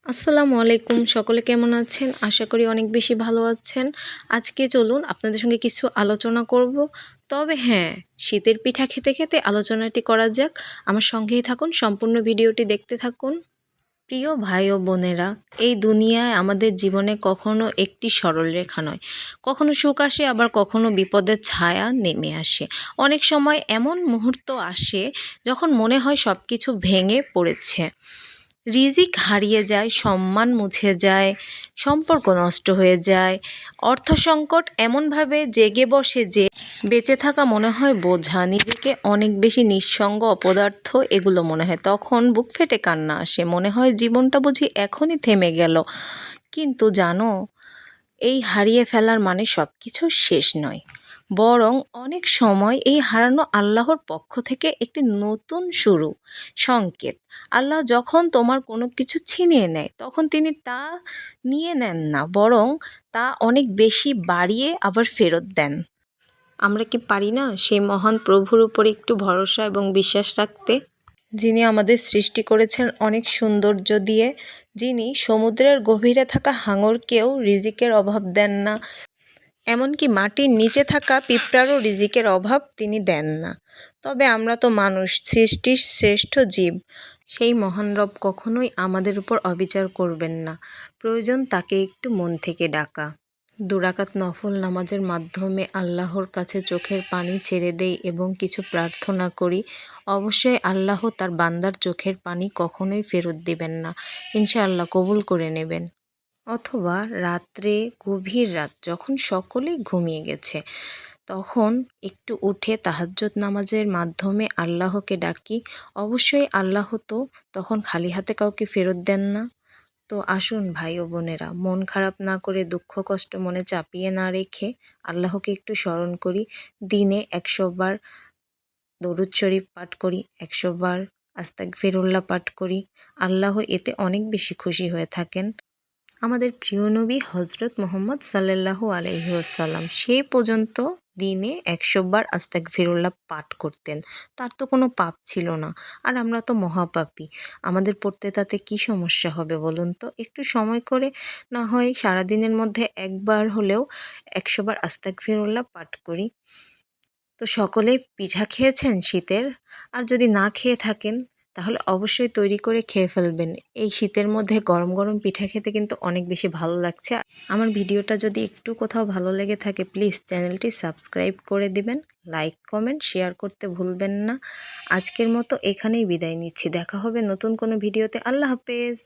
আসসালামু আলাইকুম, সকলে কেমন আছেন? আশা করি অনেক বেশি ভালো আছেন। আজকে চলুন আপনাদের সঙ্গে কিছু আলোচনা করব। তবে হ্যাঁ, শীতের পিঠা খেতে খেতে আলোচনাটি করা যাক। আমার সঙ্গেই থাকুন, সম্পূর্ণ ভিডিওটি দেখতে থাকুন। প্রিয় ভাই ও বোনেরা, এই দুনিয়ায় আমাদের জীবনে কখনো একটি সরলরেখা নয়। কখনো সুখ আসে, আবার কখনো বিপদের ছায়া নেমে আসে। অনেক সময় এমন মুহূর্ত আসে যখন মনে হয় সব কিছু ভেঙে পড়েছে। রিজিক হারিয়ে যায়, সম্মান মুছে যায়, সম্পর্ক নষ্ট হয়ে যায়, অর্থ সংকট এমনভাবে জেগে বসে যে বেঁচে থাকা মনে হয় বোঝা, নিজেকে অনেক বেশি নিঃসঙ্গ, অপদার্থ এগুলো মনে হয়। তখন বুক ফেটে কান্না আসে, মনে হয় জীবনটা বুঝি এখনই থেমে গেল। কিন্তু জানো, এই হারিয়ে ফেলার মানে সব কিছু শেষ নয়, বরং অনেক সময় এই হারানো আল্লাহর পক্ষ থেকে একটি নতুন শুরু, সংকেত। আল্লাহ যখন তোমার কোনো কিছু ছিনিয়ে নেয়, তখন তিনি তা নিয়ে নেন না, বরং তা অনেক বেশি বাড়িয়ে আবার ফেরত দেন। আমরা কি পারি না সেই মহান প্রভুর উপরে একটু ভরসা এবং বিশ্বাস রাখতে, যিনি আমাদের সৃষ্টি করেছেন অনেক সৌন্দর্য দিয়ে, যিনি সমুদ্রের গভীরে থাকা হাঙরকেও রিজিকের অভাব দেন না, এমনকি মাটির নিচে থাকা পিঁপড়ারও রিজিকের অভাব তিনি দেন না। তবে আমরা তো মানুষ, সৃষ্টির শ্রেষ্ঠ জীব। সেই মহান রব কখনোই আমাদের উপর অবিচার করবেন না। প্রয়োজন তাকে একটু মন থেকে ডাকা। 2 রাকাত নফল নামাজের মাধ্যমে আল্লাহর কাছে চোখের পানি ছেড়ে দেই এবং কিছু প্রার্থনা করি। অবশ্যই আল্লাহ তার বান্দার চোখের পানি কখনোই ফেরত দিবেন না। ইনশাআল্লাহ কবুল করে নেবেন। অথবা রাত্রে, গভীর রাত যখন সকলেই ঘুমিয়ে গেছে, তখন একটু উঠে তাহাজ্জুদ নামাজের মাধ্যমে আল্লাহকে ডাকি। অবশ্যই আল্লাহ তো তখন খালি হাতে কাউকে ফেরত দেন না। তো আসুন ভাই ও বোনেরা, মন খারাপ না করে, দুঃখ কষ্ট মনে চাপিয়ে না রেখে আল্লাহকে একটু স্মরণ করি। দিনে 100 বার দরুদ শরীফ পাঠ করি, 100 বার আস্তাগফিরুল্লাহ পাঠ করি। আল্লাহ এতে অনেক বেশি খুশি হয়ে থাকেন। আমাদের প্রিয় নবী হজরত মুহাম্মদ সাল্লাল্লাহু আলাইহি ওয়াসাল্লাম সে পর্যন্ত দিনে 100 বার আস্তাগফিরুল্লাহ পাঠ করতেন। তার তো কোনো পাপ ছিল না। আর আমরা তো মহাপাপী। আমাদের পড়তে তাতে কি সমস্যা হবে বলুন তো? একটু সময় করে না হয় সারাদিনের মধ্যে একবার হলেও 100 বার আস্তাগফিরুল্লাহ পাঠ করি। তো সকলে পিঠা খেয়েছেন শীতের? আর যদি না খেয়ে থাকেন, তাহলে অবশ্যই তৈরি করে খেয়ে ফেলবেন। এই শীতের মধ্যে গরম গরম পিঠা খেতে কিন্তু অনেক বেশি ভালো লাগছে। আমার ভিডিওটা যদি একটু কোথাও ভালো লেগে থাকে, প্লিজ চ্যানেলটি সাবস্ক্রাইব করে দিবেন, লাইক কমেন্ট শেয়ার করতে ভুলবেন না। আজকের মতো এখানেই বিদায় নিচ্ছি। দেখা হবে নতুন কোনো ভিডিওতে। আল্লাহ হাফেজ।